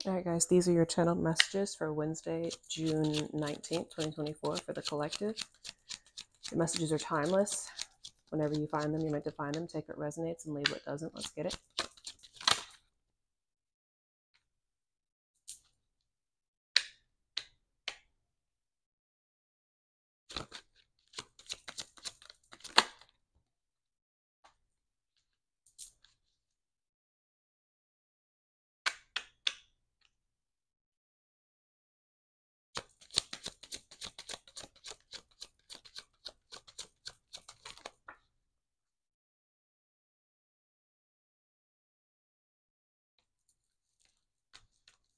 All right, guys, these are your channel messages for Wednesday, June 19th, 2024 for the collective. The messages are timeless. Whenever you find them, you're meant to find them. Take what resonates and leave what doesn't. Let's get it.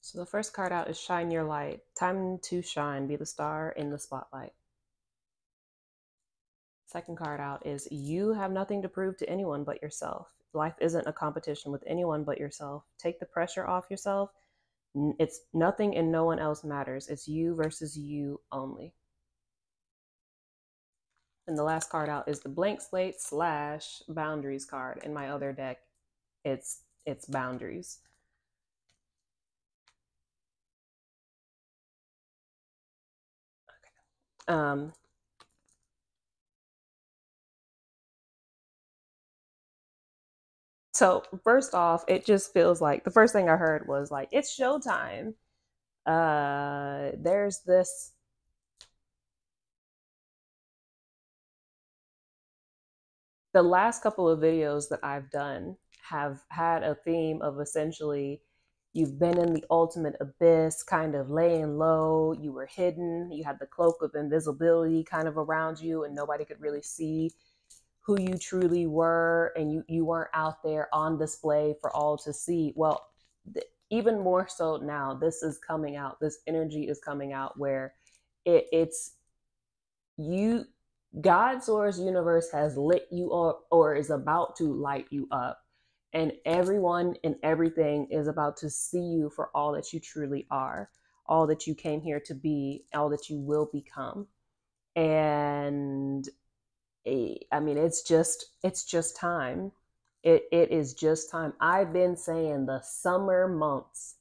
So the first card out is Shine Your Light. Time to shine. Be the star in the spotlight. Second card out is You have nothing to prove to anyone but yourself. Life isn't a competition with anyone but yourself. Take the pressure off yourself. It's nothing and no one else matters. It's you versus you only. And the last card out is the Blank Slate / Boundaries card. In my other deck, it's Boundaries. Okay. So first off, it just feels like the first thing I heard was like, it's showtime. There's this. The last couple of videos that I've done have had a theme of essentially you've been in the ultimate abyss, kind of laying low, you were hidden, you had the cloak of invisibility kind of around you, and nobody could really see who you truly were, and you weren't out there on display for all to see. Well, even more so now, this is coming out, this energy is coming out where it's you, God source universe has lit you up or is about to light you up, and everyone and everything is about to see you for all that you truly are, all that you came here to be, all that you will become. And I mean, it's just time. It is just time. I've been saying the summer months,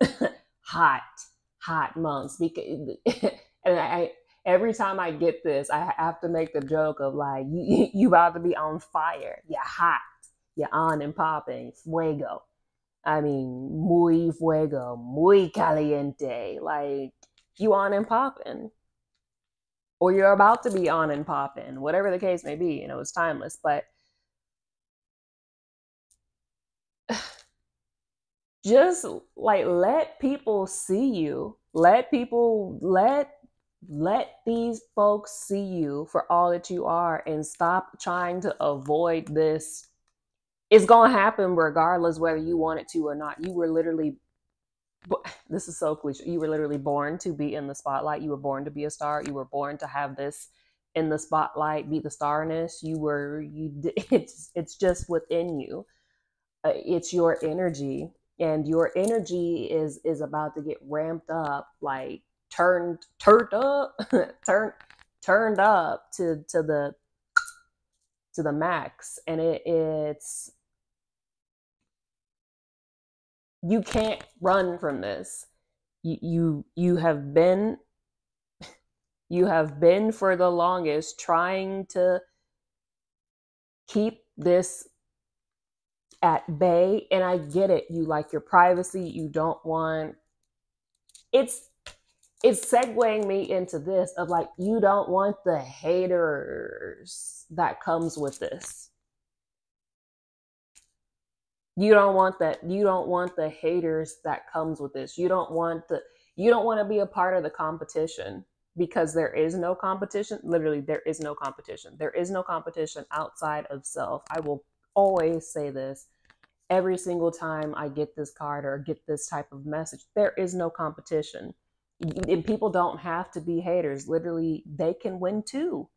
hot months, because and I every time I get this, I have to make the joke of like, you about to be on fire. You're hot. You're on and popping. Fuego. I mean, muy fuego, muy caliente. Like, you on and popping, or you're about to be on and popping, whatever the case may be. It's timeless. But just like, let people see you. Let these folks see you for all that you are, and stop trying to avoid this. It's gonna happen regardless whether you want it to or not. You were literally, this is so cliche, you were literally born to be in the spotlight. You were born to be a star. You were born to have this in the spotlight, be the starness. It's just within you. It's your energy, and your energy is about to get ramped up, like turned up, turned up to the max. And it's you can't run from this. You have been for the longest trying to keep this at bay, and I get it. You like your privacy. You don't want it's segueing me into this of like, you don't want the haters that comes with this. You don't want that. You don't want the haters that comes with this. You don't want to be a part of the competition, because there is no competition. Literally, there is no competition. There is no competition outside of self. I will always say this every single time I get this card or get this type of message. There is no competition. And people don't have to be haters. Literally, they can win too.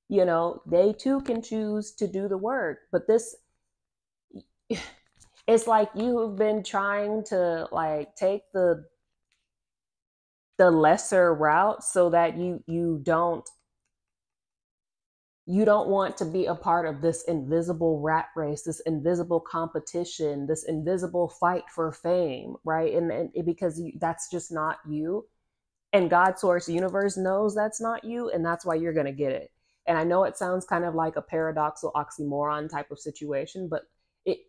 They too can choose to do the work. But this, it's like you have been trying to like take the lesser route so that you don't You don't want to be a part of this invisible rat race, this invisible competition, this invisible fight for fame, right? And because that's just not you. And God source universe knows that's not you, and that's why you're going to get it. And I know it sounds kind of like a paradoxical oxymoron type of situation, but it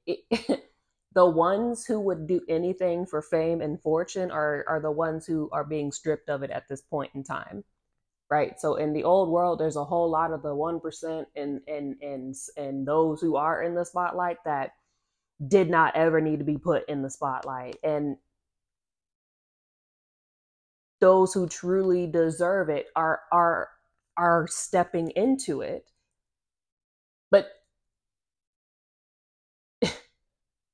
the ones who would do anything for fame and fortune are the ones who are being stripped of it at this point in time, right? So in the old world, there's a whole lot of the 1% and those who are in the spotlight that did not ever need to be put in the spotlight. And those who truly deserve it are stepping into it. But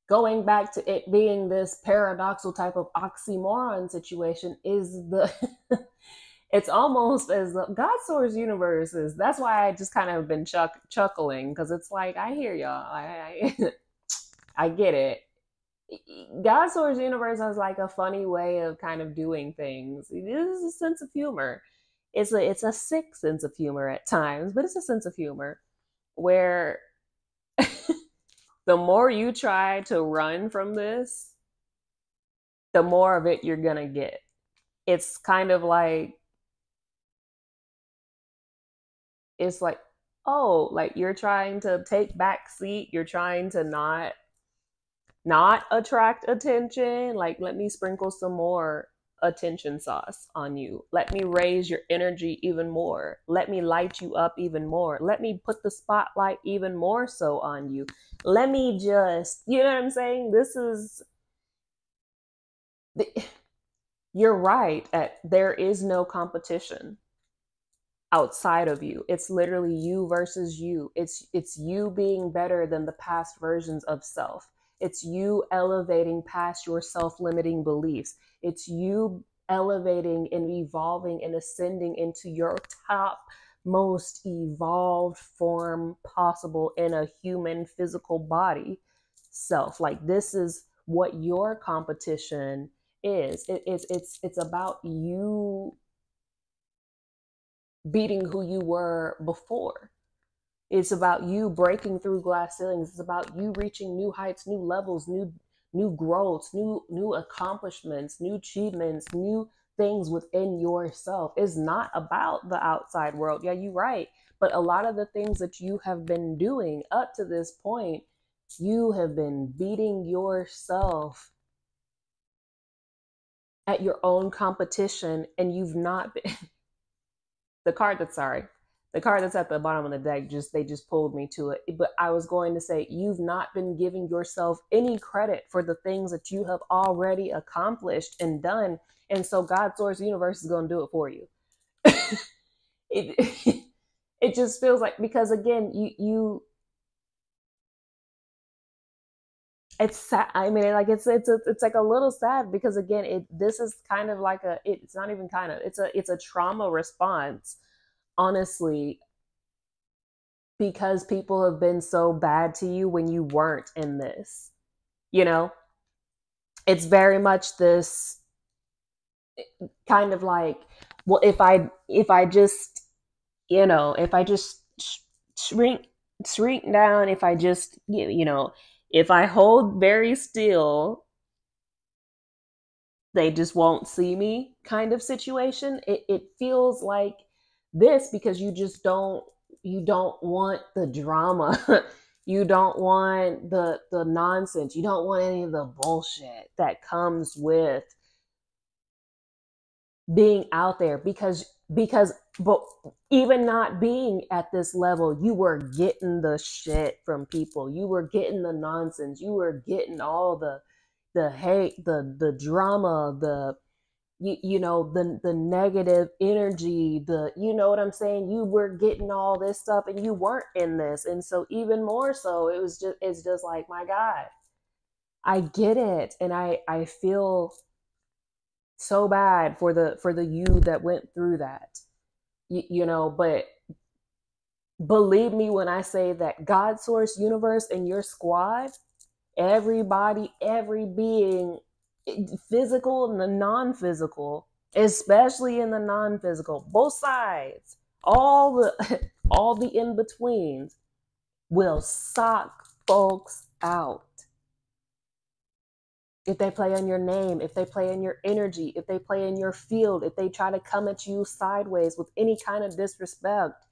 going back to it being this paradoxical type of oxymoron situation is the it's almost as God source universes. That's why I just kind of been chuckling, because it's like, I hear y'all. I get it. God source universe has like a funny way of kind of doing things. It is a sense of humor. It's a sick sense of humor at times, but it's a sense of humor where the more you try to run from this, the more of it you're gonna get. It's kind of like, it's like, oh, like you're trying to take back seat, you're trying to not attract attention. Like, let me sprinkle some more attention sauce on you. Let me raise your energy even more. Let me light you up even more. Let me put the spotlight even more so on you. Let me just, you know what I'm saying? This is, you're right. There is no competition outside of you. It's literally you versus you. It's you being better than the past versions of self. It's you elevating past your self-limiting beliefs. It's you elevating and evolving and ascending into your top most evolved form possible in a human physical body self. Like, this is what your competition is. It's about you beating who you were before. It's about you breaking through glass ceilings. It's about you reaching new heights, new levels, new growths, new accomplishments, new achievements, new things within yourself. It's not about the outside world. Yeah, you're right. But a lot of the things that you have been doing up to this point, you have been beating yourself at your own competition, and you've not been the card that's sorry the card that's at the bottom of the deck, they just pulled me to it. But I was going to say, you've not been giving yourself any credit for the things that you have already accomplished and done. And so God source universe is going to do it for you. it it just feels like, because again, you it's sad. I mean, like, it's like a little sad, because again, this is kind of like it's not even kind of, it's a trauma response, honestly, because people have been so bad to you when you weren't in this. You know, it's very much this kind of like, well, if I just, if I just shrink down, if I just, if I hold very still, they just won't see me kind of situation. It feels like this, because you don't want the drama. You don't want the nonsense. You don't want any of the bullshit that comes with being out there, but even not being at this level, you were getting the shit from people. You were getting the nonsense. You were getting all the hate, the drama, the negative energy, you know what I'm saying? You were getting all this stuff, and you weren't in this. And so even more so, it's just like, my God, I get it. And I feel so bad for the you that went through that. But believe me when I say that God source universe and your squad, everybody, every being, physical and the non-physical, especially in the non-physical, both sides, all the all the in-betweens will sock folks out. If they play on your name, if they play in your energy, if they play in your field, if they try to come at you sideways with any kind of disrespect,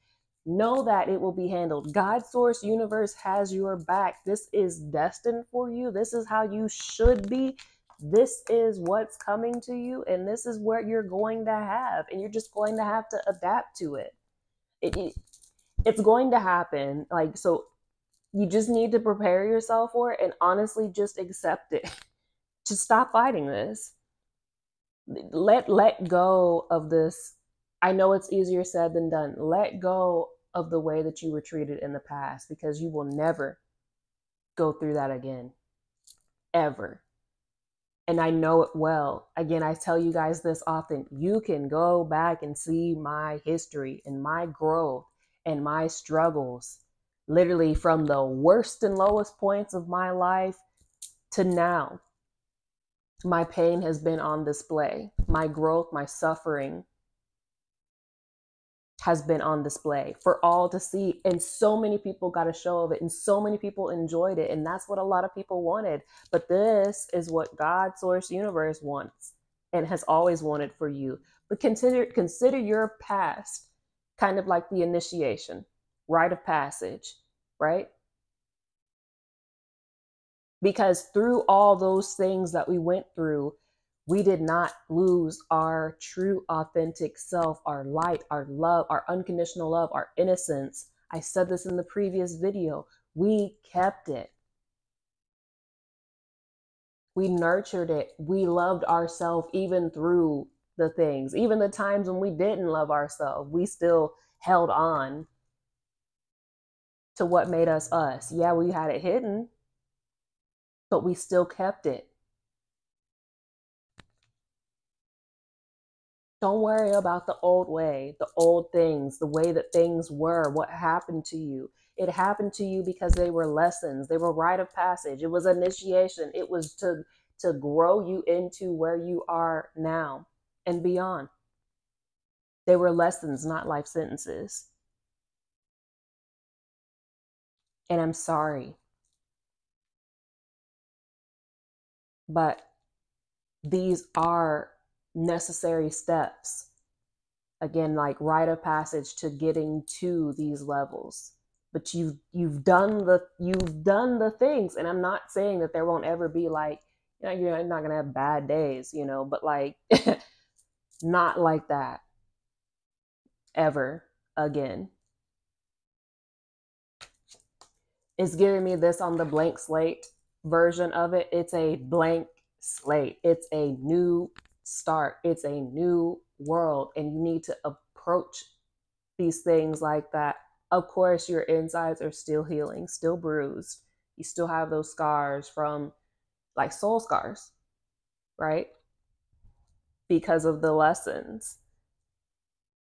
know that it will be handled. God, source, universe has your back. This is destined for you. This is how you should be. This is what's coming to you, and this is what you're going to have, and you're just going to have to adapt to it. It's going to happen. Like, so you just need to prepare yourself for it and honestly just accept it. Just stop fighting this. Let go of this. I know it's easier said than done. Let go of the way that you were treated in the past, because you will never go through that again, ever. And I know it well. Again, I tell you guys this often. You can go back and see my history and my growth and my struggles, literally from the worst and lowest points of my life to now. My pain has been on display. My growth, my suffering has been on display for all to see. And so many people got a show of it, and so many people enjoyed it. And that's what a lot of people wanted. But this is what God, source, universe wants and has always wanted for you. But consider your past kind of like the initiation, rite of passage, right? Because through all those things that we went through, we did not lose our true, authentic self, our light, our love, our unconditional love, our innocence. I said this in the previous video. We kept it. We nurtured it. We loved ourselves even through the things. Even the times when we didn't love ourselves, we still held on to what made us us. Yeah, we had it hidden, but we still kept it. Don't worry about the old way, the old things, the way that things were, what happened to you. It happened to you because they were lessons. They were rite of passage. It was initiation. It was to grow you into where you are now and beyond. They were lessons, not life sentences. And I'm sorry, but these are necessary steps. Again, like rite of passage to getting to these levels. But you've done the things, and I'm not saying that there won't ever be, like, you know, you're not gonna have bad days, you know, but like not like that ever again. It's giving me this on the blank slate version of it. It's a blank slate. It's a new start. It's a new world, and you need to approach these things like that. Of course, your insides are still healing, still bruised. You still have those scars from, like, soul scars, right? Because of the lessons.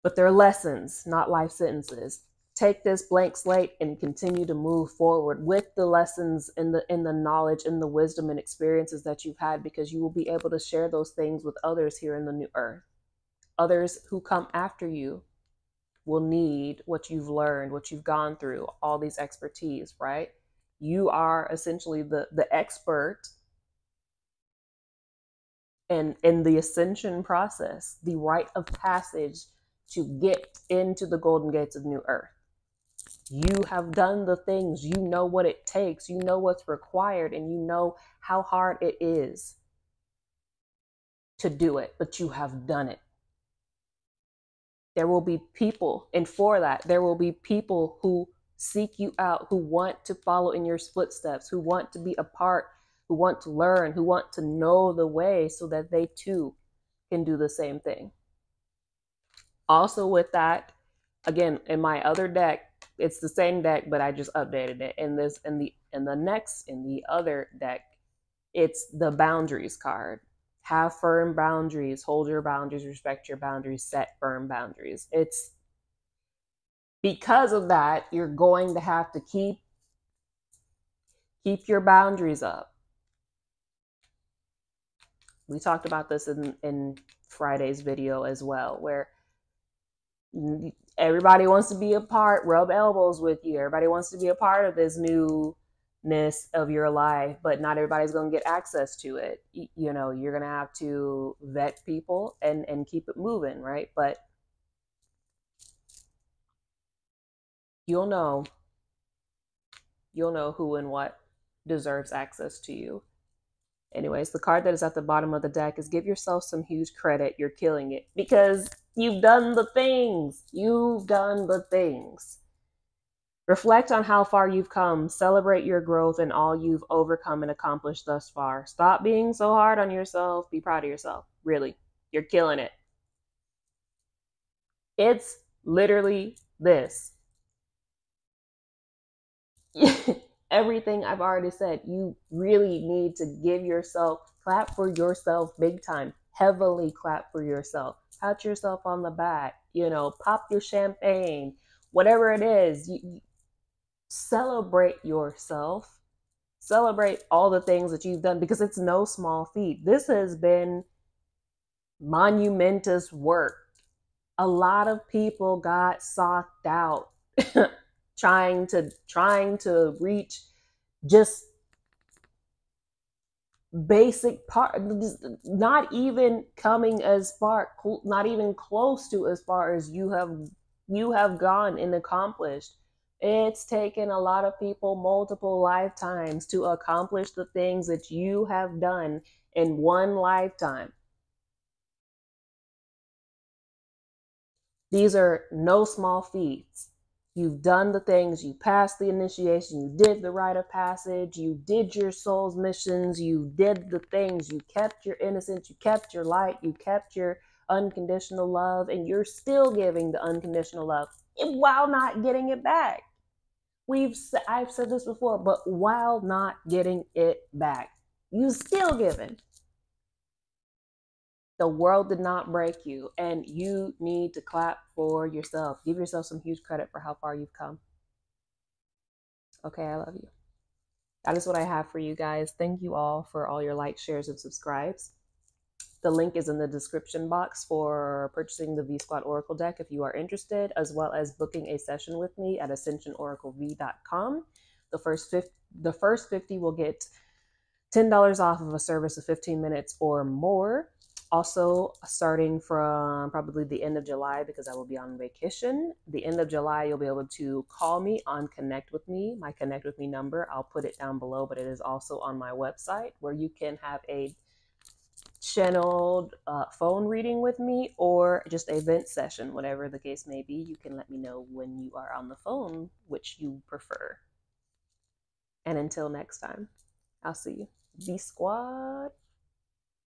But they're lessons, not life sentences. Take this blank slate and continue to move forward with the lessons and the knowledge and the wisdom and experiences that you've had, because you will be able to share those things with others here in the new earth. Others who come after you will need what you've learned, what you've gone through, all these expertise, right? You are essentially the expert in the ascension process, the rite of passage to get into the golden gates of new earth. You have done the things, you know what it takes, you know what's required, and you know how hard it is to do it, but you have done it. There will be people, and for that, there will be people who seek you out, who want to follow in your footsteps, who want to be a part, who want to learn, who want to know the way so that they too can do the same thing. Also with that, again, in my other deck, it's the same deck, but I just updated it. In the other deck, it's the boundaries card. Have firm boundaries, hold your boundaries, respect your boundaries, set firm boundaries. It's because of that, you're going to have to keep your boundaries up. We talked about this in Friday's video as well, where Everybody wants to be a part, rub elbows with you. Everybody wants to be a part of this newness of your life, but not everybody's going to get access to it. You know, you're going to have to vet people and keep it moving, right? But you'll know you'll know who and what deserves access to you. Anyways, the card that is at the bottom of the deck is give yourself some huge credit. You're killing it because you've done the things. You've done the things. Reflect on how far you've come. Celebrate your growth and all you've overcome and accomplished thus far. Stop being so hard on yourself. Be proud of yourself. Really, you're killing it. It's literally this. Everything I've already said. You really need to give yourself, clap for yourself big time. Heavily clap for yourself. Pat yourself on the back. You know, pop your champagne. Whatever it is, you celebrate yourself. Celebrate all the things that you've done because it's no small feat. This has been monumentous work. A lot of people got socked out trying to reach just basic part, not even coming as far, not even close to as far as you have gone and accomplished. It's taken a lot of people multiple lifetimes to accomplish the things that you have done in one lifetime. These are no small feats. You've done the things, you passed the initiation, you did the rite of passage, you did your soul's missions, you did the things, you kept your innocence, you kept your light, you kept your unconditional love, and you're still giving the unconditional love while not getting it back. I've said this before, but while not getting it back, you still giving. The world did not break you, and you need to clap for yourself. Give yourself some huge credit for how far you've come. Okay, I love you. That is what I have for you guys. Thank you all for all your likes, shares, and subscribes. The link is in the description box for purchasing the V Squad Oracle deck if you are interested, as well as booking a session with me at ascensionoraclev.com. The first 50 will get $10 off of a service of 15 minutes or more. Also, starting from probably the end of July, because I will be on vacation, the end of July, you'll be able to call me on Connect With Me. My Connect With Me number, I'll put it down below, but it is also on my website where you can have a channeled phone reading with me or just a vent session, whatever the case may be. You can let me know when you are on the phone, which you prefer. And until next time, I'll see you. V Squad.